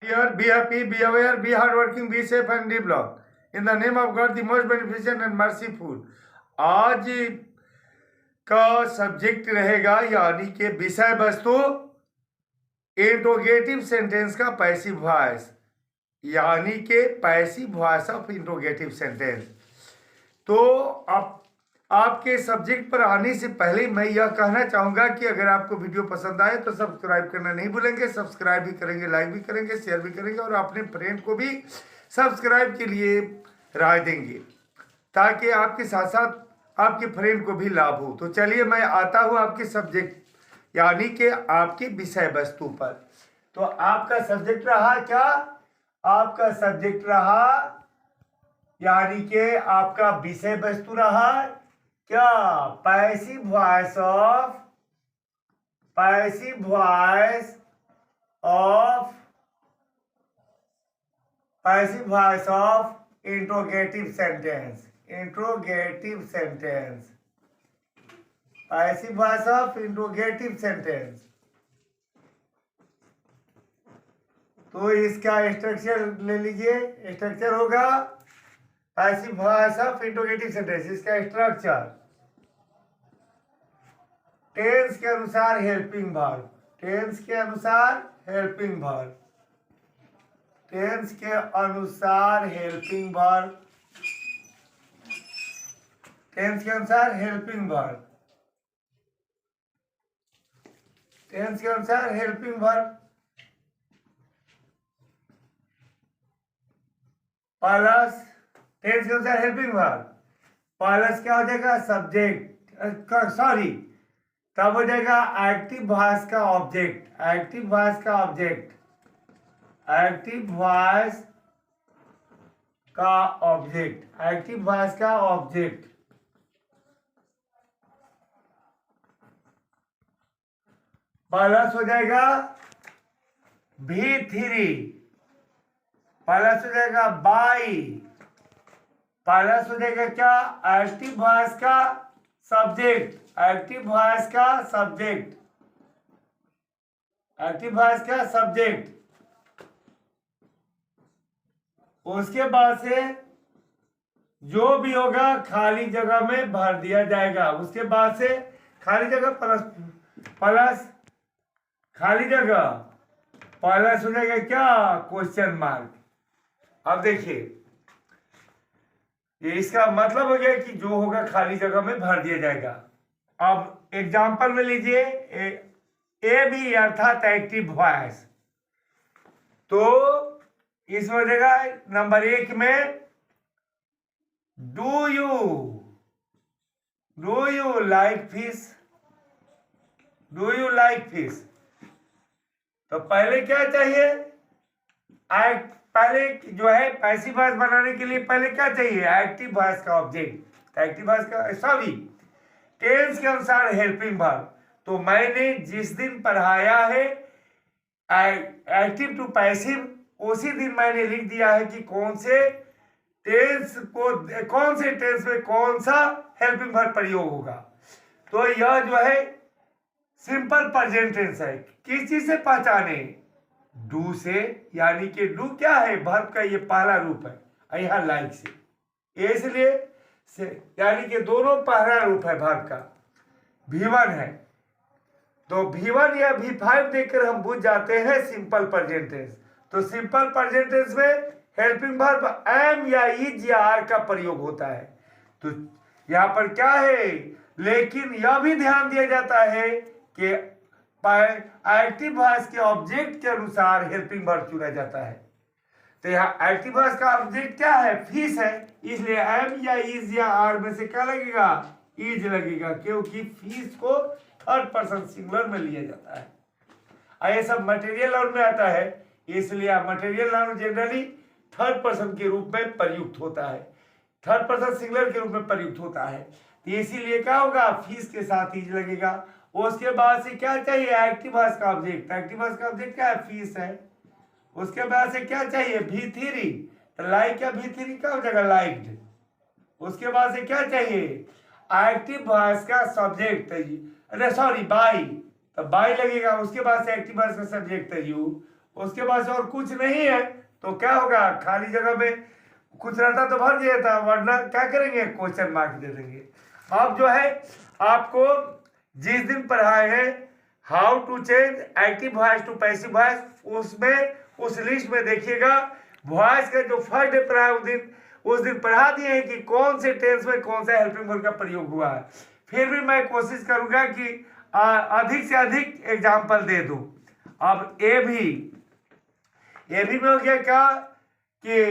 Here, be happy, be aware, be hardworking, be safe and develop. In the name of God, the most beneficent and merciful. आज का subject रहेगा यानी कि विषय वस्तु interrogative sentence का पैसिव वॉइस, यानी कि passive voice of interrogative sentence. तो अब आपके सब्जेक्ट पर आने से पहले मैं यह कहना चाहूँगा कि अगर आपको वीडियो पसंद आए तो सब्सक्राइब करना नहीं भूलेंगे। सब्सक्राइब भी करेंगे, लाइक भी करेंगे, शेयर भी करेंगे और अपने फ्रेंड को भी सब्सक्राइब के लिए राय देंगे ताकि आपके साथ साथ आपके फ्रेंड को भी लाभ हो। तो चलिए मैं आता हूँ आपके सब्जेक्ट यानी कि आपके विषय वस्तु पर। तो आपका सब्जेक्ट रहा क्या? आपका सब्जेक्ट रहा यानी कि आपका विषय वस्तु रहा क्या? Passive voice of interrogative sentence. Passive voice of interrogative sentence. तो इसका स्ट्रक्चर ले लीजिए। स्ट्रक्चर होगा passive voice of interrogative sentence. इसका स्ट्रक्चर टेंस के अनुसार हेल्पिंग वर्ब, टेंस के अनुसार हेल्पिंग वर्ब, टेंस के अनुसार हेल्पिंग वर्ब, टेंस के अनुसार हेल्पिंग वर्ब, टेंस के अनुसार हेल्पिंग वर्ब प्लस टेंस के अनुसार हेल्पिंग वर्ब प्लस क्या हो जाएगा? सब्जेक्ट, सॉरी, तब हो जाएगा एक्टिव वॉइस का ऑब्जेक्ट, एक्टिव वॉइस का ऑब्जेक्ट, एक्टिव वॉइस का ऑब्जेक्ट, एक्टिव वॉइस का ऑब्जेक्ट प्लस हो जाएगा V3 प्लस हो जाएगा बाई प्लस हो जाएगा क्या? एक्टिव वॉइस का सब्जेक्ट, एक्टिव वॉइस का सब्जेक्ट, एक्टिव वॉइस का सब्जेक्ट। उसके बाद से जो भी होगा खाली जगह में भर दिया जाएगा। उसके बाद से खाली जगह प्लस खाली जगह प्लस हो जाएगा क्या? Question mark. अब देखिए ये इसका मतलब हो गया कि जो होगा खाली जगह में भर दिया जाएगा। अब एग्जांपल में लीजिए ए बी अर्थात एक्टिव वॉइस। तो इसमें हो जाएगा नंबर 1 में do you like fish, do you like fish. तो पहले क्या चाहिए? पहले जो है पैसिव वॉइस बनाने के लिए पहले क्या चाहिए? एक्टिव वॉइस का ऑब्जेक्ट, एक्टिव वॉइस का, सॉरी, टेंस के अनुसार हेल्पिंग वर्ब। तो मैंने जिस दिन पढ़ाया है एक्टिव टू पैसिव, उसी दिन मैंने लिख दिया है कि कौन से टेंस में कौन सा हेल्पिंग वर्ब प्रयोग होगा। तो यह जो है सिंपल प्रेजेंट टेंस है। किस चीज से पहचाने? डू से, यानी कि डू क्या है? वर्ब का ये पहला रूप है, यहाँ लाइक से, इसलिए यानी कि दोनों पहला रूप है वर्ब का। V1 है तो V1 या V5 देखकर हम बुझ जाते हैं सिंपल प्रेजेंट टेंस। तो सिंपल प्रेजेंट टेंस में हेल्पिंग वर्ब एम या इज या आर का प्रयोग होता है। तो यहाँ पर क्या है? लेकिन यह भी ध्यान दिया जाता है कि एक्टिव वॉइस के ऑब्जेक्ट के अनुसार हेल्पिंग वर्ब चुना जाता है। तो यहाँ एक्टिव वॉइस का ऑब्जेक्ट क्या है? फिश है, इसलिए एम या इज या आर में से क्या लगेगा? इज लगेगा, क्योंकि फिश को थर्ड पर्सन सिंगुलर में लिया जाता है। ये सब मटेरियल नाउन में आता है, इसलिए material noun generally third person के रूप में प्रयुक्त होता है, थर्ड पर्सन सिंगुलर के रूप में प्रयुक्त होता है। तो इसीलिए क्या होगा? फिश के साथ इज लगेगा। उसके बाद से क्या चाहिए? एक्टिव वॉइस का ऑब्जेक्ट, एक्टिव वॉइस का ऑब्जेक्ट क्या है? फिश है। उसके बाद से क्या चाहिए? V3, तो लाइक या V3 क्या हो जाएगा? लाइक्ड। उसके बाद से क्या चाहिए? एक्टिव वॉइस का सब्जेक्ट, अरे सॉरी बाई, तो बाई लगेगा। उसके बाद से एक्टिव वॉइस का सब्जेक्ट है यू। उसके बाद और कुछ नहीं है तो क्या होगा, खाली जगह में कुछ रहता तो भर दिया था, वरना क्या करेंगे, क्वेश्चन मार्क दे देंगे। अब जो है आपको जिस दिन पढ़ाए हैं how to change active voice to passive voice, उसमें उस लिस्ट में देखिएगा वॉइस का जो फर्स्ट डे पढ़ा है उस दिन पढ़ा दिए हैं कि कौन से टेंस में कौन सा हेल्पिंग वर्ब का प्रयोग हुआ है। फिर भी मैं कोशिश करूंगा कि अधिक से अधिक एग्जाम्पल दे दूं। अब ए भी में हो गया क्या कि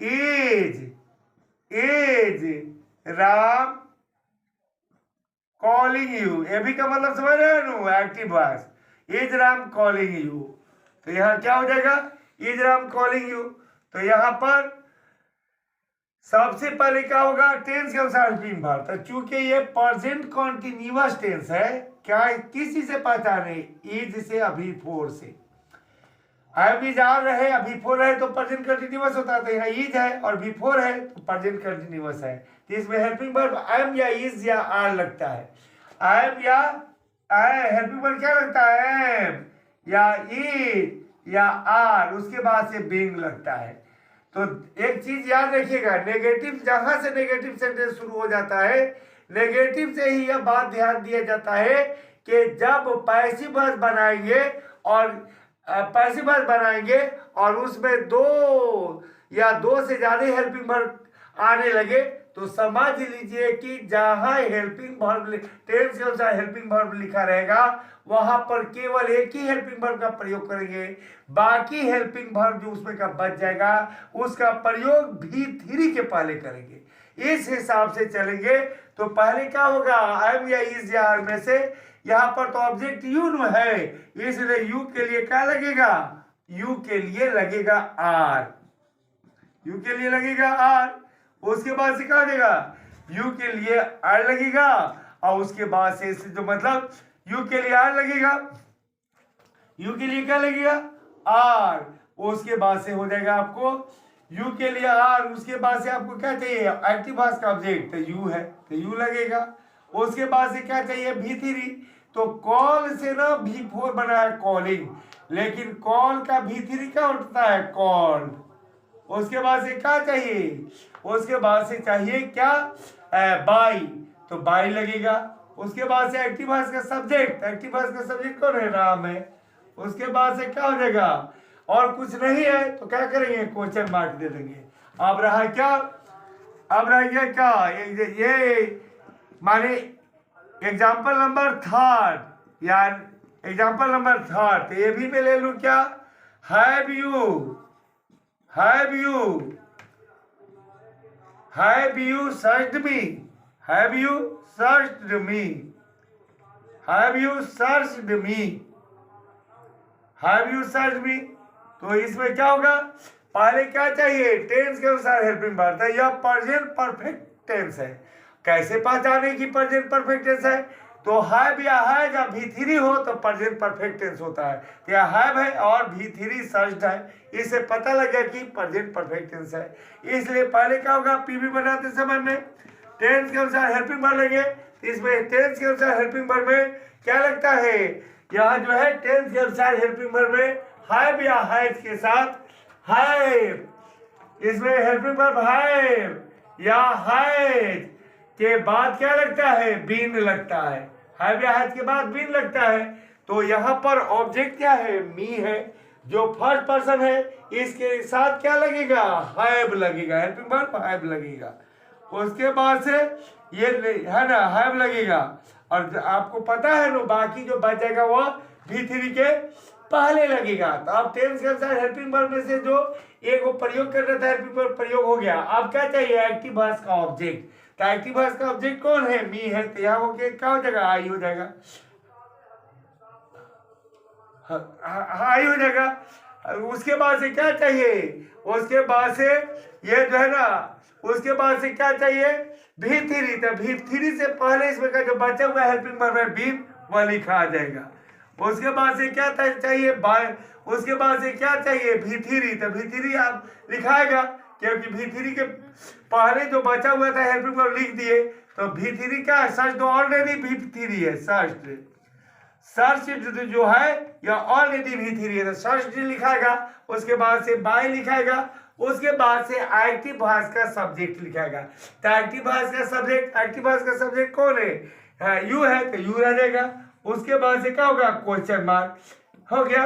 इज राम कॉलिंग यू, ए भी का मतलब समझ रहे हैं ना, active voice, is Ram calling you. तो यहाँ क्या हो जाएगा, इज राम कॉलिंग यू। तो यहाँ पर सबसे पहले क्या होगा, टेंस के अनुसार हेल्पिंग वर्ब। तो चूंकि ये प्रेजेंट कॉन्टिन्यूअस टेंस है, क्या किसी से पहचाने, इज से अभी फोर से, अब इज आर रहे अभी फोर रहे तो प्रेजेंट कंटिन्यूअस होता है, तो यहाँ इज है और बिफोर है तो प्रेजेंट कंटिन्यूअस है। तो इसमें हेल्पिंग वर्ब एम या इज या आर लगता है। एम या हेल्पिंग वर्ब क्या लगता है, एम या इज या आर, उसके बाद से बीइंग लगता है। तो एक चीज याद रखिएगा, नेगेटिव जहां से नेगेटिव सेंटेंस शुरू हो जाता है, नेगेटिव से ही यह बात ध्यान दिया जाता है कि जब पैसिव वर्ब बनाएंगे और उसमें दो या दो से ज्यादा हेल्पिंग वर्ब आने लगे तो समझ लीजिए कि जहां हेल्पिंग वर्ब टेंस के अनुसार हेल्पिंग वर्ब लिखा रहेगा वहां पर केवल एक ही हेल्पिंग वर्ब का प्रयोग करेंगे, बाकी हेल्पिंग वर्ब जो उसमें का बच जाएगा उसका प्रयोग भी थ्री के पहले करेंगे। इस हिसाब से चलेंगे तो पहले क्या होगा, एम या इज या आर में से यहाँ पर तो ऑब्जेक्ट यू है, इसलिए यू के लिए क्या लगेगा, यू के लिए लगेगा आर, यू के लिए लगेगा आर। उसके बाद से क्या हो जाएगा, यू के लिए आर लगेगा और उसके बाद से जो मतलब यू के लिए आर लगेगा, यू के लिए क्या लगेगा आर, उसके बाद से हो जाएगा आपको यू के लिए आर, उसके बाद से आपको क्या चाहिए, एक्टिव वॉइस का ऑब्जेक्ट तो यू है तो यू लगेगा। उसके बाद से क्या चाहिए, भी3, तो कॉल से ना भी4 बना है कॉलिंग, लेकिन कॉल का भी3 क्या होता है, कॉल। उसके बाद से क्या चाहिए, उसके बाद से चाहिए क्या, बाई, तो बाई लगेगा। उसके बाद से एक्टिव वॉइस का सब्जेक्ट, एक्टिव वॉइस का सब्जेक्ट कौन है, राम है। उसके बाद से क्या हो जाएगा, और कुछ नहीं है तो क्या करेंगे, क्वेश्चन मार्क दे देंगे। अब रहा क्या, अब रह गया क्या, ये माने एग्जाम्पल नंबर थर्ड या एग्जाम्पल नंबर थर्ड, तो ये भी मैं ले लूं क्या, have you searched me, have you searched me, have you searched me, have you searched me। तो इसमें क्या होगा, पहले क्या चाहिए, टेंस के अनुसार हेल्पिंग वर्ब है, यह प्रेजेंट परफेक्ट टेंस है। कैसे पहचाने की प्रेजेंट परफेक्ट टेंस है, तो हैव या है जब भी3 हो तो प्रेजेंट परफेक्ट टेंस होता है, तो यह हैव है और भी3 सर्च्ड है, इससे पता लगा कि प्रेजेंट परफेक्ट टेंस है। इसलिए पहले क्या होगा, पीवी बनाते समय में टेंस के अनुसार हेल्पिंग वर्ब लेंगे, इसमें टेंस के अनुसार हेल्पिंग वर्ब में क्या लगता है, यहाँ जो है टेंस के अनुसार हेल्पिंग वर्ब में हैव या हैज के साथ हैव, इसमें हेल्पिंग वर्ब हैव या हैज के बाद क्या लगता है, बीन लगता है, हैव या हैज के बाद बीन लगता है। तो यहाँ पर ऑब्जेक्ट क्या है, मी है, जो फर्स्ट पर्सन है इसके साथ क्या लगेगा, हैव लगेगा, हेल्पिंग वर्ब हैव लगेगा। उसके बाद से ये है ना हैव लगेगा, और आपको पता है ना बाकी जो बच जाएगा वो भी3 के पहले लगेगा। तो अब टेंस के अनुसार हेल्पिंग वर्ब में से जो एक को प्रयोग कर रहा था हेल्पिंग वर्ब प्रयोग हो गया। अब क्या चाहिए, एक्टिव वॉइस का ऑब्जेक्ट, तो एक्टिव वॉइस का ऑब्जेक्ट कौन है, मी है, तो यहाँ हो क्या हो जाएगा, आई हो जाएगा, आई हो जाएगा। उसके बाद से क्या चाहिए, उसके बाद से ये जो है ना, उसके बाद से क्या चाहिए, भी3, तो भी3 से पहले इसमें का जो बचा हुआ हेल्पिंग वर्ब है बी, वह लिखा आ जाएगा। उसके बाद से क्या चाहिए, उसके बाद से क्या चाहिए, भी3, तो भी3 आप लिखाएगा, क्योंकि भी3 के पहले जो बचा हुआ था हेल्पिंग वर्ब लिख दिए, तो भी3 क्या है, सर्च, तो ऑलरेडी भी3 है सर्च, सर्च जो है या ऑलरेडी V3 है, तो सर्च लिखाएगा, उसके बाद से बाय लिखाएगा, उसके बाद से एक्टिव वॉइस का सब्जेक्ट लिखाएगा। तो एक्टिव वॉइस का सब्जेक्ट कौन है? यू है, तो यू रह जाएगा। उसके बाद से क्या होगा? क्वेश्चन मार्क हो गया।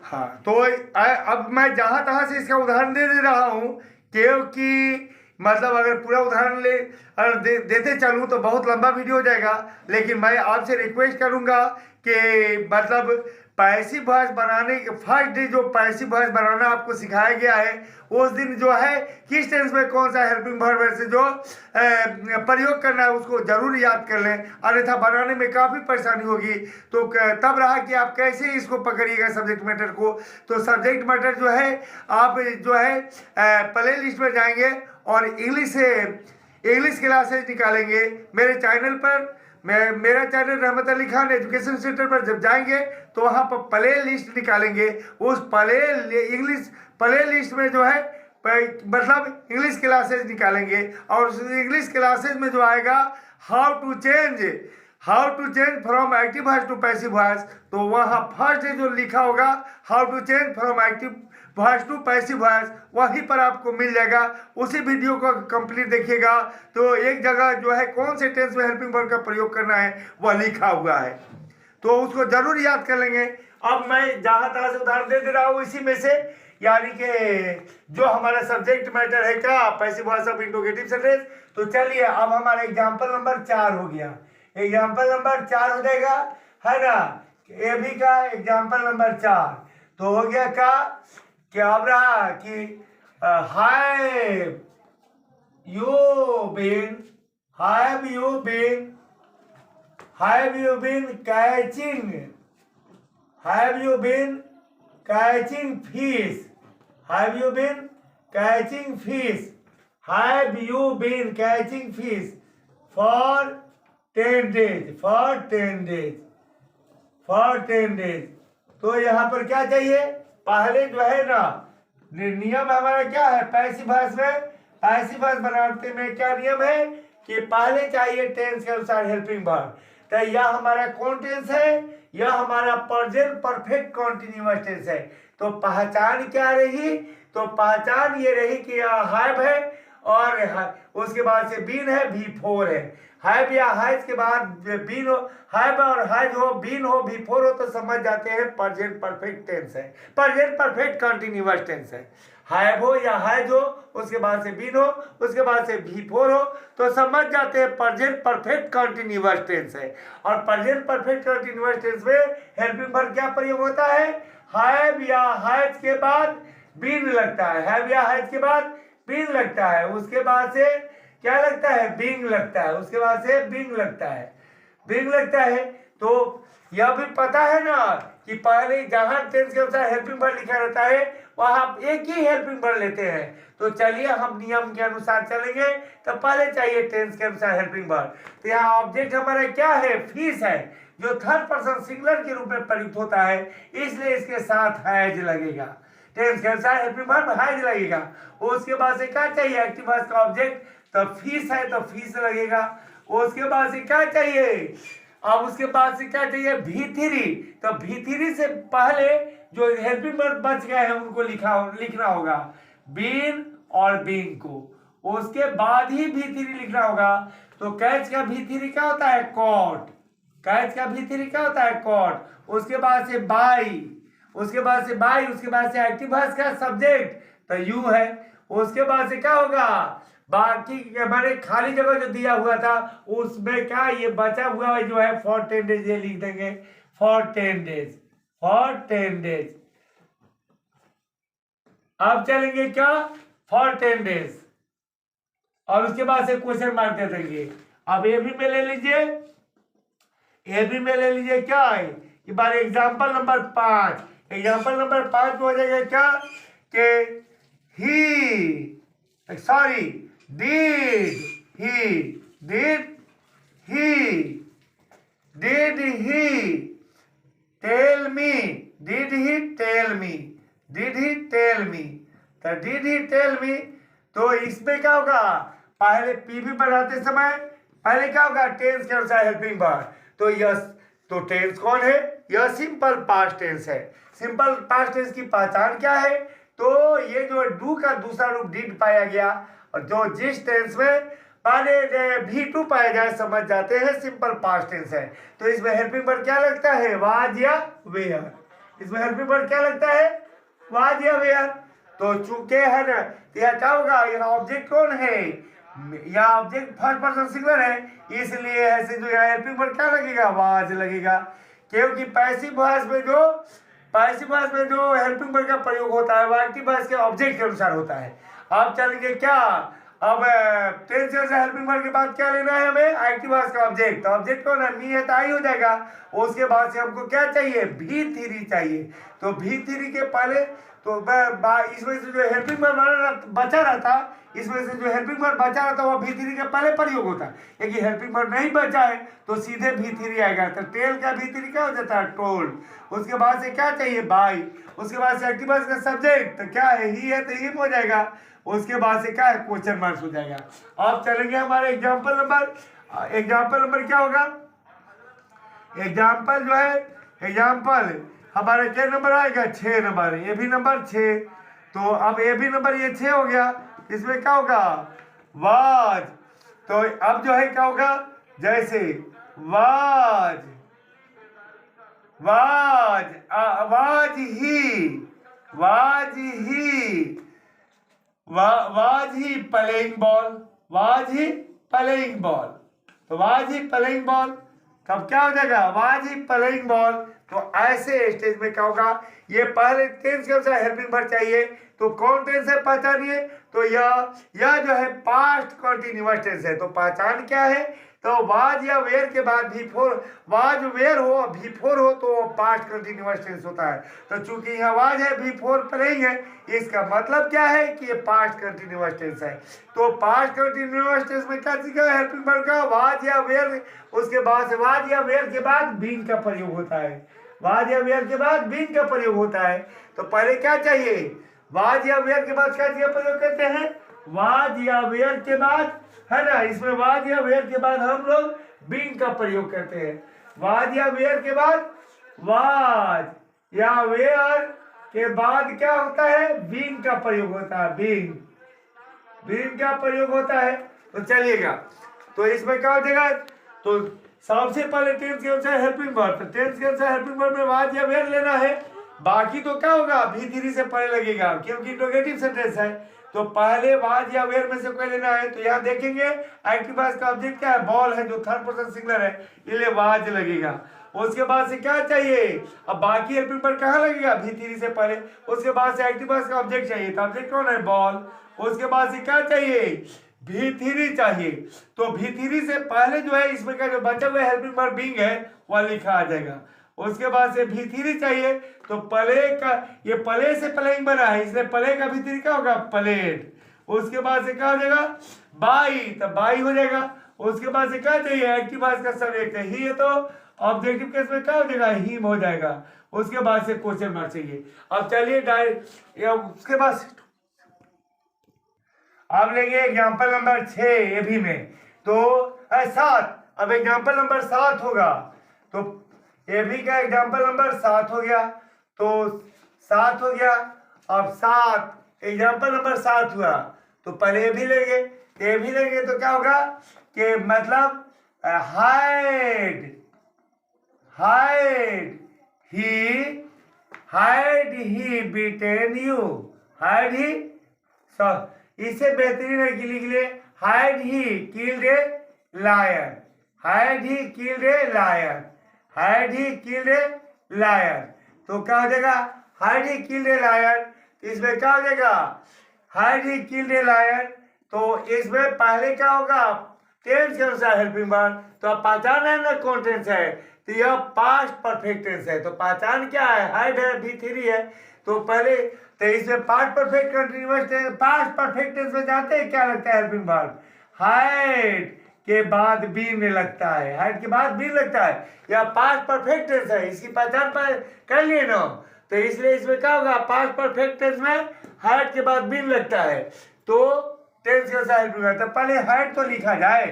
हाँ, तो अब मैं जहां तहां से इसका उदाहरण दे रहा हूं, क्योंकि मतलब अगर पूरा उदाहरण देते चलूं तो बहुत लंबा वीडियो हो जाएगा। लेकिन मैं आपसे रिक्वेस्ट करूंगा कि मतलब पैसिव वॉइस बनाने के फर्स्ट डे जो पैसिव वॉइस बनाना आपको सिखाया गया है, उस दिन जो है किस टेंस में कौन सा हेल्पिंग वर्ब से जो प्रयोग करना है उसको जरूर याद कर लें, अन्यथा बनाने में काफ़ी परेशानी होगी। तो तब रहा कि आप कैसे इसको पकड़िएगा सब्जेक्ट मैटर को। तो सब्जेक्ट मैटर जो है आप जो है प्ले लिस्ट में जाएंगे और इंग्लिश क्लासेज निकालेंगे मेरे चैनल पर। मेरा चैनल रहमत अली खान एजुकेशन सेंटर पर जब जाएंगे तो वहाँ पर प्ले लिस्ट निकालेंगे। उस इंग्लिश प्ले लिस्ट में जो है मतलब इंग्लिश क्लासेज निकालेंगे, और उस इंग्लिश क्लासेज में जो आएगा how to change from active voice to passive voice, तो वहाँ फर्स्ट जो लिखा होगा how to change from active voice to passive voice, वहीं पर आपको मिल जाएगा। उसी वीडियो को कंप्लीट देखिएगा तो एक जगह जो है कौन से टेंस में हेल्पिंग वर्ब का प्रयोग करना है वह लिखा हुआ है, तो उसको जरूर याद कर लेंगे। अब मैं जहां तहां से उदाहरण दे रहा हूँ इसी में से, यानी कि जो हमारा सब्जेक्ट मैटर है क्या passive voice of interrogative sentence. तो चलिए अब हमारा एग्जाम्पल नंबर 4 हो गया। एग्जाम्पल नंबर 4 हो जाएगा, है ना, ए भी का एग्जाम्पल नंबर 4 तो हो गया क्या अब रहा कि have you been catching fish? Have you been catching fish for 10 days? तो यहाँ पर क्या चाहिए? पहले जो है ना नियम हमारा क्या है पैसिव वॉइस में, पैसिव वॉइस बनाते में क्या नियम है कि पहले चाहिए टेंस के अनुसार हेल्पिंग वर्ब। तो यह हमारा कौन टेंस है? यह हमारा प्रेजेंट परफेक्ट कंटीन्यूअस टेंस है। तो पहचान क्या रही? तो पहचान ये रही कि यह हैव है और उसके बाद से बीन है, V4 है। हैव या हैज के बाद बीन हो, हैव और हैज हो, बीन हो, V4 हो, तो समझ जाते हैं प्रेजेंट परफेक्ट टेंस है, प्रेजेंट परफेक्ट कंटीन्यूअस टेंस है। हैव हो या हैज हो, उसके बाद से बीन हो, उसके बाद से V4 हो, तो समझ जाते हैं प्रेजेंट परफेक्ट कंटीन्यूअस टेंस है। और प्रेजेंट परफेक्ट कंटीन्यूअस टेंस में हेल्पिंग वर्ब क्या प्रयोग होता है? हैव या हैज के बाद बीन लगता है, हैव या हैज के बाद बीन लगता है, उसके बाद से क्या लगता है? बीइंग लगता है, उसके बाद से बीइंग लगता है। तो यह भी पता है ना कि पहले जहां टेंस के अनुसार हेल्पिंग वर्ब लिखा रहता है वहां एक ही हेल्पिंग वर्ब लेते हैं। तो चलिए हम नियम के अनुसार चलेंगे। तो पहले चाहिए टेंस के अनुसार हेल्पिंग वर्ब। तो यहाँ ऑब्जेक्ट हमारा क्या है? फिश है, जो थर्ड पर्सन सिंगुलर के रूप में प्रयुक्त होता है, इसलिए इसके साथ हैज लगेगा। टेंस के अनुसार हेल्पिंग वर्ब हैज लगेगा। उसके बाद से क्या चाहिए? एक्टिव वॉइस का ऑब्जेक्ट, तो फिश है तो फिश लगेगा। उसके बाद से क्या चाहिए? अब उसके बाद से क्या चाहिए? V3, तो V3 से पहले जो हेल्पिंग वर्ब बच गए हैं उनको लिखना होगा, बीन और बीइंग को, उसके बाद ही V3 लिखना होगा। तो कैच का V3 क्या होता है? कॉट। कैच का V3 क्या होता है? कॉट। उसके बाद से बाई, उसके बाद से एक्टिव वॉइस का सब्जेक्ट तो यू है। उसके बाद से क्या होगा? बाकी हमारे खाली जगह जो दिया हुआ था उसमें क्या ये बचा हुआ जो है फॉर 10 डेज, ये लिख देंगे फॉर 10 डेज। अब चलेंगे क्या? फॉर 10 डेज, और उसके बाद से क्वेश्चन मार्क दे देंगे। अब ए भी में ले लीजिए, क्या है ये बार? एग्जाम्पल नंबर 5 में हो जाएगा क्या कि did he tell me? तो did he tell me, तो इसमें क्या होगा? पहले पी भी बनाते समय पहले क्या होगा? टेंस के अनुसार हेल्पिंग वर्ब। तो यह तो टेंस कौन है? यह सिंपल पास्ट टेंस है। सिंपल पास्ट टेंस की पहचान क्या है? तो ये जो डू का दूसरा रूप डिड पाया गया और जो जिस टेंस में पहले भी पाया जाए समझ जाते हैं सिंपल पास्ट टेंस है। तो इसमें हेल्पिंग वर्ब क्या लगता है? वाज या वेयर। इसमें हेल्पिंग वर्ब क्या लगता है? वाज या वेयर। तो चूंकि है ना, तो यह क्या होगा? यह ऑब्जेक्ट कौन है? यह ऑब्जेक्ट फर्स्ट पर्सन सिंगुलर है, इसलिए ऐसे जो यहाँ हेल्पिंग वर्ब क्या लगेगा? वाज लगेगा। क्योंकि पैसिव वॉइस में जो हेल्पिंग वर्ब का प्रयोग होता है वो एक्टिव वॉइस के ऑब्जेक्ट के अनुसार होता है। अब चलेंगे क्या? अब टेंस से हेल्पिंग वर्ब के बाद क्या लेना है हमें? एक्टिव वॉइस का ऑब्जेक्ट। तो ऑब्जेक्ट कौन है? मी है, तो आई हो जाएगा। उसके बाद से हमको क्या चाहिए? भी थ्री चाहिए। तो भी थ्री के पहले तो इसमें से जो हेल्पिंग वर्ब बचा रहता, इसमें से जो हेल्पिंग वर्ब बचा रहता वो भी थ्री के पहले प्रयोग होता है। लेकिन हेल्पिंग वर्ब नहीं बचा है तो सीधे भी थ्री आएगा। तो टेल का भी थ्री क्या हो जाता है? टोल्ड। उसके बाद से क्या चाहिए? बाई। उसके बाद से एक्टिव वॉइस का सब्जेक्ट तो क्या है? ही है, तो हिम हो जाएगा। उसके बाद से क्या है? क्वेश्चन मार्क्स हो जाएगा। अब चलेंगे हमारे एग्जाम्पल नंबर क्या होगा? एग्जाम्पल जो है, एग्जाम्पल हमारे क्या नंबर आएगा? 6 नंबर। ए भी नंबर 6। तो अब ए भी नंबर ये 6 हो गया। इसमें क्या होगा? वाज। तो अब जो है क्या होगा? जैसे वाज ही प्लेइंग बॉल। तो वाज ही प्लेइंग बॉल। तब क्या हो जाएगा? Was he playing ball. तो ऐसे स्टेज में क्या होगा? ये पहले टेंस के अनुसार हेल्पिंग वर्ब चाहिए। तो कौन टेंस है पहचानिए? तो यह जो है पास्ट कंटिन्यूअस टेंस है। तो पहचान क्या है? तो वाज या वेयर के बाद वाज वेयर हो बिफोर हो तो पास्ट कंटिन्यूअस टेंस होता है। तो चूंकि यहाँ वाज है बिफोर प्लेइंग है, इसका मतलब क्या है कि ये पास्ट कंटिन्यूअस टेंस है। तो पास्ट कंटिन्यूअस टेंस में क्या सीखा है? हेल्पिंग वर्ब का वाज या वेयर। उसके बाद से वाज या वेयर के बाद बीन का प्रयोग होता है। वाज या वेयर के बाद बीन का प्रयोग होता है। तो पहले क्या चाहिए? वाज या वेयर के बाद क्या चीज प्रयोग करते हैं? वाज या वेयर के बाद, है ना, इसमें वाज या वेयर के बाद हम लोग बीन का प्रयोग करते हैं। वाज या वेयर के बाद, वाज या वेयर के बाद क्या होता है? बीन का प्रयोग होता है। बीन का प्रयोग होता है। तो चलिएगा, तो इसमें क्या हो जाएगा? तो सबसे पहले टेंस के अनुसार हेल्पिंग वर्ब, तो टेंस के अनुसार हेल्पिंग वर्ब में वाज या वेयर लेना है। बाकी तो क्या होगा? भी थ्री से पहले लगेगा क्योंकि इंट्रोगेटिव सेंटेंस है। तो पहले वाज या वेयर में से कोई लेना है। तो यहाँ देखेंगे एक्टिव वॉइस का ऑब्जेक्ट क्या है? बॉल है, जो थर्ड पर्सन सिंगुलर है, इसलिए वाज लगेगा। उसके बाद से क्या चाहिए? अब बाकी हेल्पिंग वर्ब कहाँ लगेगा? भी थ्री से पहले। उसके बाद से एक्टिव वॉइस का ऑब्जेक्ट चाहिए। तो ऑब्जेक्ट कौन है? बॉल। उसके बाद से क्या चाहिए? भी थ्री चाहिए। तो भी थ्री से पहले जो है इसमें का जो बचा हुआ हेल्पिंग वर्ब बीइंग है वह लिखा आ जाएगा। उसके बाद से भी थ्री चाहिए। तो प्ले का, ये प्ले से प्लेइंग बना है, इसलिए प्ले का भी थ्री क्या होगा? प्लेड। उसके बाद से क्या हो जाएगा? बाई, तो बाई हो जाएगा। उसके बाद से क्या चाहिए? एक्टिव वॉइस का सब्जेक्ट है, ही है, तो ऑब्जेक्टिव केस में क्या हो जाएगा? हिम हो जाएगा। उसके बाद से क्वेश्चन मार्क चाहिए। अब चलिए उसके बाद अब लेंगे एग्जाम्पल नंबर 6 ए भी में। तो 7। अब एग्जाम्पल नंबर 7 होगा। तो ए भी का एग्जाम्पल नंबर 7 हो गया। तो 7 हो गया। अब 7 एग्जाम्पल नंबर 7 हुआ। तो पहले ए भी लेंगे तो क्या होगा? कि मतलब हाइड ही बीटेन यू। इससे बेहतरीन है कि लिख ले had he killed a lion. तो क्या हो जाएगा? Had he killed a lion. तो इसमें क्या हो जाएगा? Had he killed a lion. तो इसमें पहले क्या होगा? टेंस के अनुसार हेल्पिंग वर्ब। तो अब पहचान है ना कौन टेंस है? तो यह पास्ट परफेक्ट टेंस है। तो पहचान क्या है? हाइड है, भी थ्री है। तो पहले तो इसमें past perfect continuous tense, past perfect tense में जानते हैं क्या लगता है? हेल्पिंग वर्ब हाइड के बाद बीन में लगता है। हाइड के बाद बीन लगता है। यह पास्ट परफेक्ट टेंस है, इसकी पहचान कर लिए ना। तो इसलिए इसमें क्या होगा? पास्ट परफेक्ट टेंस में हाइड के बाद बीन लगता है। तो टेंस के अनुसार हेल्पिंग वर्ब, तो पहले हाइड तो लिखा जाए।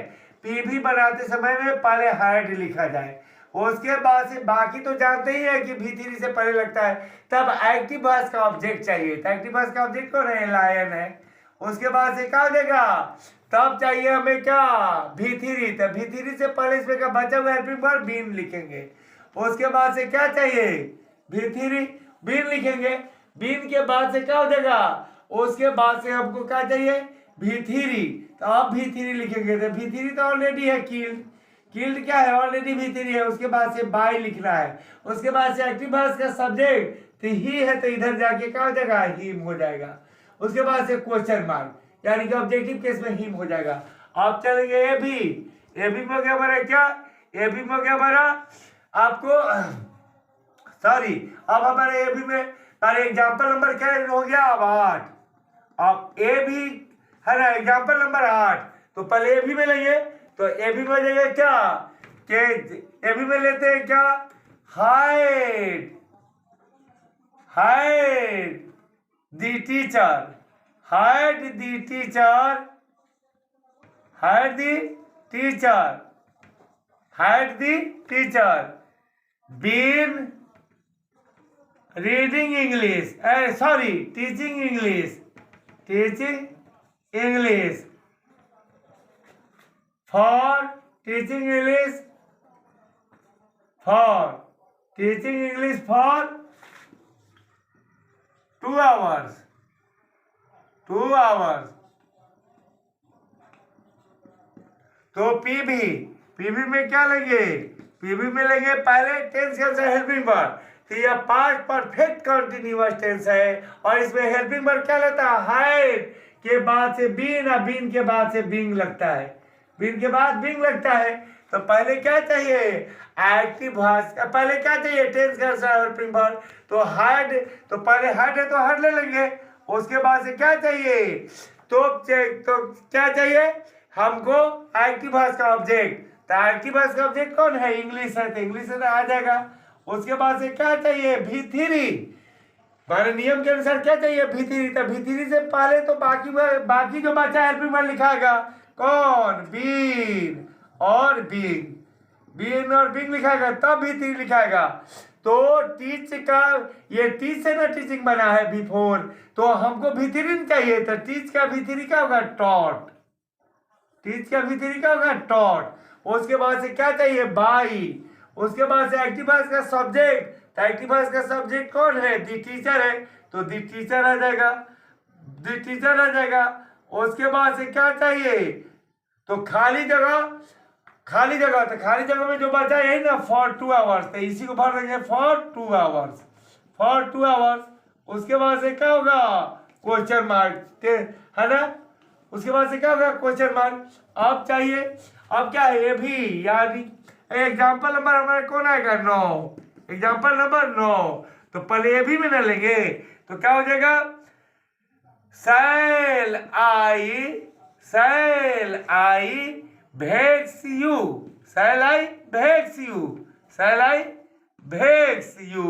पी भी बनाते समय में पहले हाइड लिखा जाए। उसके बाद से बाकी तो जानते ही है कि भी3 से पहले लगता है। तब एक्टिव वॉइस का ऑब्जेक्ट चाहिए, तो एक्टिव वॉइस का ऑब्जेक्ट कौन है? लायन है। उसके बाद से क्या हो जाएगा? तब चाहिए हमें क्या? भी3। तो भी3 से पहले इसमें का बचा हुआ हेल्पिंग वर्ब बीन लिखेंगे। उसके बाद से क्या चाहिए? भी3 बीन लिखेंगे। बीन के बाद से क्या हो जाएगा? उसके बाद से हमको क्या चाहिए? भी3। तो अब भी3 लिखेंगे। तो भी3 तो ऑलरेडी है किल्ड। किल्ड क्या है? ऑलरेडी भी3 है। उसके बाद से बाय लिखना है। उसके बाद से एक्टिव वॉइस का सब्जेक्ट तो ही है, तो इधर जाके क्या हो जाएगा? हिम हो जाएगा। उसके बाद से क्वेश्चन मार्क, यानी कि ऑब्जेक्टिव केस में हिम हो जाएगा। अब चलेंगे ए बी। ए बी में क्या बना? क्या ए बी में क्या बना? आपको सॉरी, अब हमारे ए बी में एग्जाम्पल नंबर क्या हो गया? अब 8। अब ए बी है ना, एग्जाम्पल नंबर 8। तो पहले ए बी में लेंगे, तो ए बी में लेंगे क्या? के ए बी में लेते हैं क्या? Had had the teacher, had the teacher, had the teacher, had the teacher, been reading English, sorry teaching English, teaching English, for teaching English, for teaching English for 2 hours, 2 hours। तो PB में क्या लेंगे? PB में लेंगे पहले tense के अनुसार helping verb. तो यह पास्ट परफेक्ट कंटिन्यूअस टेंस है, और इसमें हेल्पिंग वर्ब क्या लेता है? हाइड के बाद से बीन, और बीन के बाद से बीइंग लगता है, बीन के बाद बीइंग लगता है। तो पहले क्या चाहिए? Active voice. पहले क्या चाहिए? टेंस के अनुसार हेल्पिंग वर्ब। तो हाइड, तो पहले हाइड है तो हाइड ले लेंगे। उसके बाद से क्या चाहिए? तो क्या चाहिए हमको? एक्टिव वॉइस का ऑब्जेक्ट। तो एक्टिव वॉइस का ऑब्जेक्ट कौन है? इंग्लिश है, तो इंग्लिश से आ जाएगा। उसके बाद से क्या चाहिए? भी3। हमारे नियम के अनुसार क्या चाहिए? भी3। तो भी3 से पहले तो बाकी जो बचा हेल्पिंग वर्ब लिखाएगा कौन? बीन और बीइंग, बीइंग और बीइंग लिखाएगा, तब भी3 लिखाएगा। तो टीच का ये टीच से ना टीचिंग बना है बिफोर, तो हमको भी3 नहीं चाहिए। तो टीच का भी3 क्या होगा? टॉट। टीच का भी3 क्या होगा? टॉट। उसके बाद से क्या चाहिए? बाई। उसके बाद से एक्टिव वॉइस का सब्जेक्ट। तो एक्टिव वॉइस का सब्जेक्ट कौन है? दी टीचर है, तो दी टीचर आ जाएगा, दी टीचर आ जाएगा। उसके बाद से क्या चाहिए? तो खाली जगह, खाली जगह, तो खाली जगह में जो बचा है ना, फॉर 2 hours, तो इसी को भर देंगे फॉर 2 hours, फॉर 2 hours। उसके बाद से क्या होगा? क्वेश्चन मार्क, है ना। उसके बाद से क्या होगा? Question mark. अब चाहिए, अब क्या है? ये भी, यानी एग्जाम्पल नंबर हमारे कौन आएगा? 9, एग्जाम्पल नंबर 9। तो पहले ये भी में ना लेंगे, तो क्या हो जाएगा? Shall I vex you, shall I vex you, shall I vex you,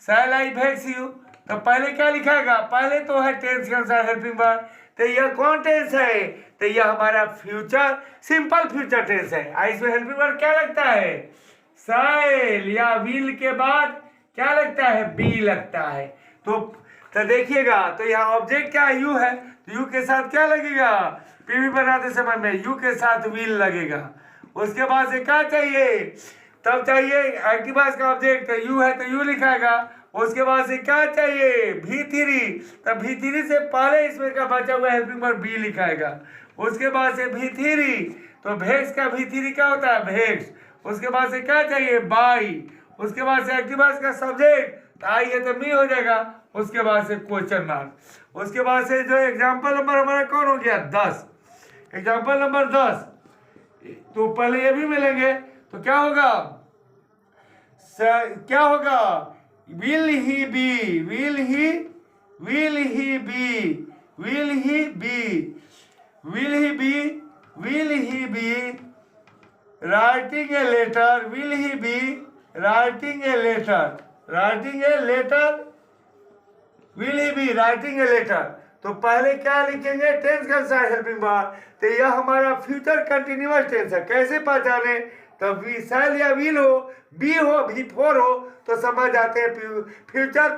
shall I vex you. तो पहले क्या लिखाएगा? पहले तो है टेंस के अनुसार हेल्पिंग वर्ब। तो यह कौन टेंस है? तो यह हमारा फ्यूचर, सिंपल फ्यूचर टेंस है। इसमें हेल्पिंग वर्ब क्या लगता है? सैल या विल के बाद क्या लगता है? बी लगता है। तो देखिएगा, तो यहाँ ऑब्जेक्ट क्या है? यू है, तो यू के साथ क्या लगेगा? पीवी बनाते समय में यू के साथ विल लगेगा। उसके बाद से क्या चाहिए? तब चाहिए एक्टिव वॉइस का ऑब्जेक्ट, यू है तो यू लिखाएगा। उसके बाद से क्या चाहिए? भी3, तब भी3 से पहले इसमें का बचा हुआ हेल्पिंग वर्ब बी लिखाएगा। उसके बाद से भी3, तो भेक्स का भी3 क्या होता है? भेक्स। उसके बाद से क्या चाहिए? बाई। उसके बाद से एक्टिव वॉइस का सब्जेक्ट, तो आई है तो मी हो जाएगा। उसके बाद से क्वेश्चन मार्क। उसके बाद से जो एग्जाम्पल नंबर हमारा कौन हो गया? 10, एग्जाम्पल नंबर 10। तो पहले ये भी मिलेंगे, तो क्या होगा? क्या होगा? Will he be, will he be, will he be, will he be writing a letter, will he be writing a letter, writing a letter, will he be writing a letter. तो पहले क्या लिखेंगे? टेंस के अनुसार helping verb. तो यह हमारा future continuous tense है। कैसे पहचाने? तब शैल या विल हो, बी हो, भी फोर हो, तो समझ जाते हैं फ्यूचर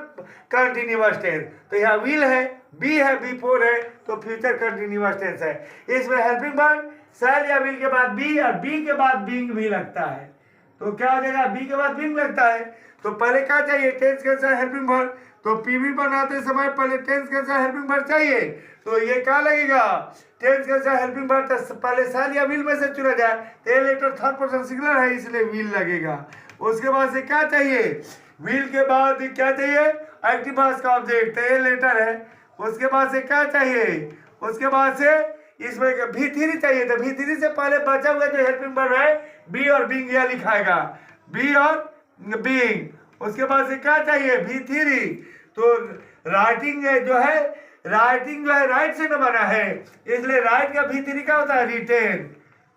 कंटिन्यूअस टेंस। तो यहाँ विल है, बी है, बी फोर है, तो फ्यूचर कंटिन्यूअस टेंस है। इसमें हेल्पिंग वर्ब शैल या विल के बाद बी और बी के बाद बीइंग भी लगता है। तो क्या हो जाएगा, बी के बाद बीइंग लगता है। तो पहले क्या चाहिए, टेंस के साथ हेल्पिंग वर्ब। तो पीवी बनाते समय पहले टेंस के साथ हेल्पिंग वर्ब चाहिए। तो ये क्या लगेगा, टेंस के साथ हेल्पिंग वर्ब तो पहले शैल या विल में से चुना जाए। तो लेटर थर्ड पर्सन सिंगुलर है, इसलिए विल लगेगा। उसके बाद से क्या चाहिए, विल के बाद क्या चाहिए, एक्टिव वॉइस का ऑब्जेक्ट, तो ये लेटर है। उसके बाद से क्या चाहिए, उसके बाद से इसमें V3 चाहिए। तो V3 से पहले बचा हुआ जो हेल्पिंग वर्ब है बी और बीइंग, यह लिखाएगा बी और बीइंग। उसके बाद से क्या चाहिए, V3। तो राइटिंग जो है, राइटिंग जो है राइट से न बना है, इसलिए राइट का V3 क्या होता है, रिटेन।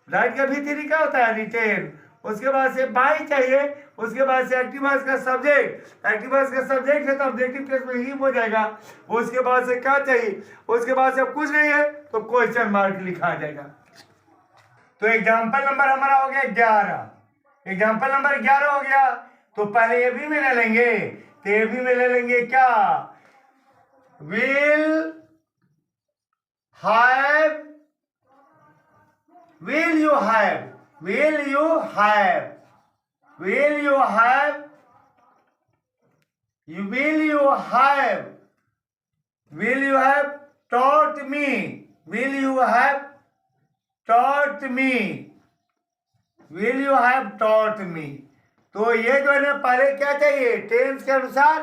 राइट का V3 क्या होता है, रिटेन। उसके बाद से बाई चाहिए। उसके बाद से एक्टिव वॉइस का सब्जेक्ट, एक्टिव वॉइस का सब्जेक्ट है तो ऑब्जेक्टिव केस में ही हो जाएगा। उसके बाद से क्या चाहिए, उसके बाद से कुछ नहीं है तो क्वेश्चन मार्क लिखा जाएगा। तो एग्जाम्पल नंबर हमारा हो गया 11। एग्जाम्पल नंबर 11 हो गया। तो पहले ये भी में ले लेंगे, तो ये भी में ले लेंगे क्या, will have, will you have, will you have, will you have, will you have, will you have taught me, will you have taught me, will you have taught me। तो ये जो है ना, पहले क्या चाहिए, टेंस के अनुसार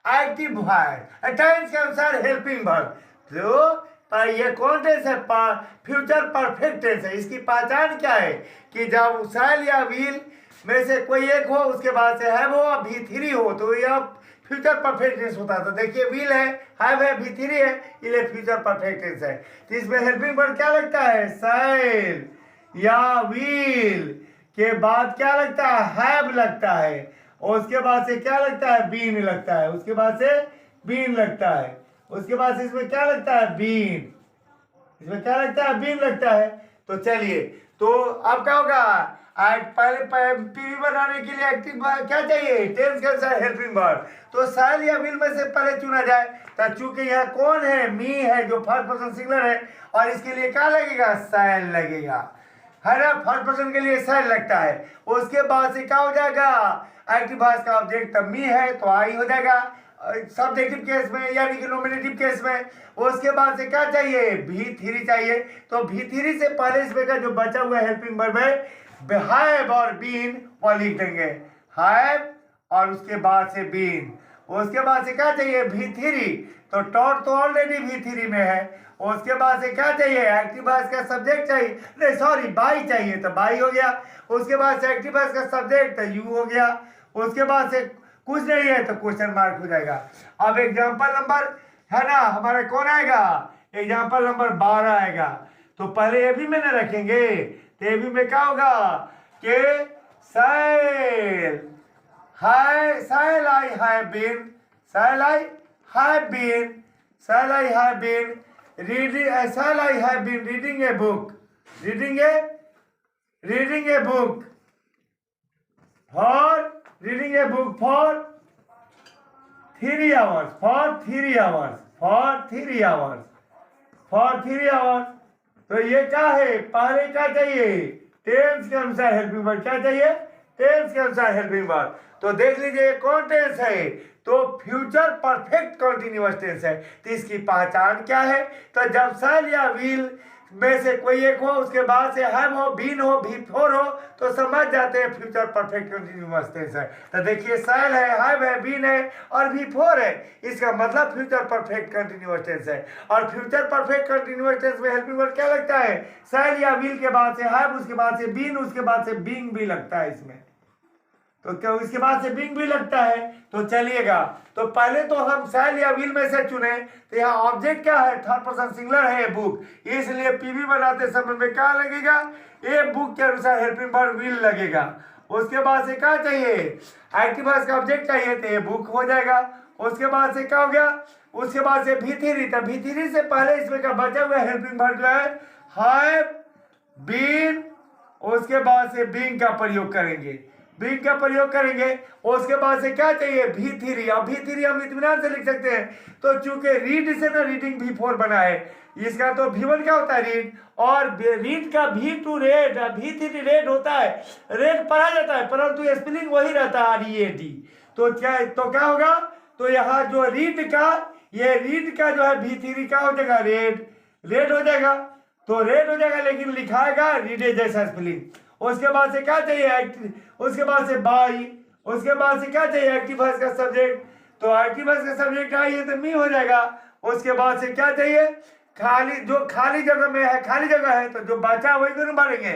एक्टिव वर्ब, टेंस के अनुसार हेल्पिंग वर्ब। तो पर ये कौन टेंस है, फ्यूचर परफेक्ट टेंस है। इसकी पहचान क्या है कि जब शैल या विल में से कोई एक हो, उसके बाद से हैव हो और V3 हो, तो यह फ्यूचर परफेक्ट टेंस होता है। तो देखिए विल है, हैव है, V3 है, इसलिए फ्यूचर परफेक्ट टेंस है। तो इसमें हेल्पिंग वर्ब क्या लगता है, शैल या विल के बाद क्या लगता है, हैव लगता है। और उसके बाद से क्या लगता है, बीन लगता है। उसके बाद से बीन लगता है। उसके बाद इसमें क्या लगता है, बीन। इसमें क्या लगता है, बीन लगता है। तो चलिए, तो अब क्या होगा, पहले पीवी बनाने के लिए एक्टिव क्या चाहिए, टेंस के साथ हेल्पिंग वर्ब। तो शैल या विल में से पहले चुना जाए। तो चूंकि यहाँ कौन है, मी है, जो फर्स्ट पर्सन सिंगुलर है, और इसके लिए क्या लगेगा, शैल लगेगा, है ना। फर्स्ट पर्सन के लिए शैल लगता है। उसके बाद से क्या हो जाएगा, एक्टिव वॉइस का ऑब्जेक्ट तब मी है तो आई हो जाएगा सब्जेक्टिव केस में, यानी कि नॉमिनेटिव केस में। उसके बाद से क्या चाहिए, V3 चाहिए। तो V3 से पहले इसमें का जो बचा हुआ हेल्पिंग वर्ब है हैव और बीन, वो लिख देंगे, हैव और उसके बाद से बीन। उसके बाद से क्या चाहिए, V3। तो टॉट तो ऑलरेडी V3 में है। उसके बाद से क्या चाहिए, एक्टिव वॉइस का सब्जेक्ट चाहिए, नहीं सॉरी बाई चाहिए, तो बाई हो गया। उसके बाद से एक्टिव वॉइस का सब्जेक्ट तो यू हो गया। उसके बाद से कुछ नहीं है तो क्वेश्चन मार्क हो जाएगा। अब एग्जाम्पल नंबर है ना हमारा कौन आएगा, एग्जाम्पल नंबर 12 आएगा। तो पहले ये भी में न रखेंगे, तो ये भी में क्या होगा कि shall I have been, shall I have been, shall I have been reading, shall I have been reading a book, reading a book for, reading a book for 3 hours, for 3 hours, for 3 hours, for 3 hours। तो ये क्या है, पहले क्या चाहिए, tense के अनुसार helping verb. क्या चाहिए, टेंस के अनुसार हेल्पिंग वर्ब। तो देख लीजिए कौन टेंस है, तो फ्यूचर परफेक्ट कंटिन्यूअस टेंस है। तो इसकी पहचान क्या है, तो जब शैल या विल में से कोई एक हो, उसके बाद से हैव हो, बीन हो, V4 हो, तो समझ जाते हैं फ्यूचर परफेक्ट कंटिन्यूअस टेंस है। तो देखिए शैल है, हैव है, बीन है और V4 है, इसका मतलब फ्यूचर परफेक्ट कंटिन्यूअस टेंस है। और फ्यूचर परफेक्ट कंटिन्यूअस टेंस में हेल्पिंग वर्ब क्या लगता है, शैल या विल के बाद से हैव, उसके बाद से बीन, उसके बाद से बीइंग भी लगता है इसमें। तो क्या इसके बाद से बीइंग भी लगता है। तो चलिएगा, तो पहले तो हम शैल या विल में से चुने। तो यहाँ ऑब्जेक्ट क्या है, थर्ड पर्सन सिंगुलर है, ये बुक, इसलिए पीवी बनाते समय में क्या लगेगा, ये बुक के अनुसार हेल्पिंग वर्ब विल लगेगा। उसके बाद से क्या चाहिए, एक्टिव वॉइस का ऑब्जेक्ट चाहिए, तो ये बुक हो जाएगा। उसके बाद से क्या हो गया, उसके बाद से V3, तो V3 से पहले इसमें का बचा हुआ हेल्पिंग वर्ब जो है हैव बीन उसके बाद से बीइंग का प्रयोग करेंगे, बीइंग का प्रयोग करेंगे। उसके बाद से क्या चाहिए, V3। अब V3 हम इत्मीनान से लिख सकते हैं, तो चूंकि रीड से ना रीडिंग V4 बना है, इसका तो V1 क्या होता है, रीड, और रीड का V2 रेड, V3 रेड होता है, रेड पढ़ा जाता है, परंतु स्पेलिंग वही रहता है READ। तो क्या होगा, तो यहाँ जो रीड का, ये रीड का जो है V3 का हो जाएगा रेड, रेड हो जाएगा, तो रेड हो जाएगा, लेकिन लिखाएगा रीडे जैसा स्पेलिंग। उसके बाद से क्या चाहिए, उसके बाद से बाई, उसके बाद से क्या चाहिए, एक्टिव वॉइस का सब्जेक्ट, तो एक्टिव वॉइस का सब्जेक्ट आइए तो मी हो जाएगा। उसके बाद से क्या चाहिए, खाली, जो खाली जगह में है, खाली जगह है, तो जो बचा वही दोनों भरेंगे,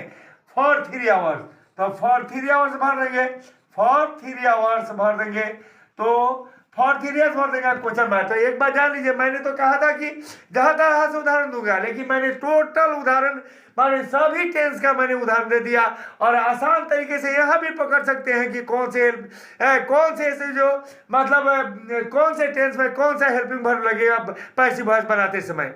फॉर 3 आवर्स, तो फॉर 3 आवर्स भर देंगे, फॉर 3 आवर्स भर देंगे, तो फॉर 3 इयर्स भर देगा क्वेश्चन मार्क। तो एक बार जान लीजिए, मैंने तो कहा था कि जहां तहां से उदाहरण दूंगा, लेकिन मैंने टोटल उदाहरण, माने सभी टेंस का मैंने उदाहरण दे दिया, और आसान तरीके से यह भी पकड़ सकते हैं कि कौन से ऐसे जो मतलब कौन से टेंस में कौन सा हेल्पिंग वर्ब लगेगा पैसिव वॉइस बनाते समय।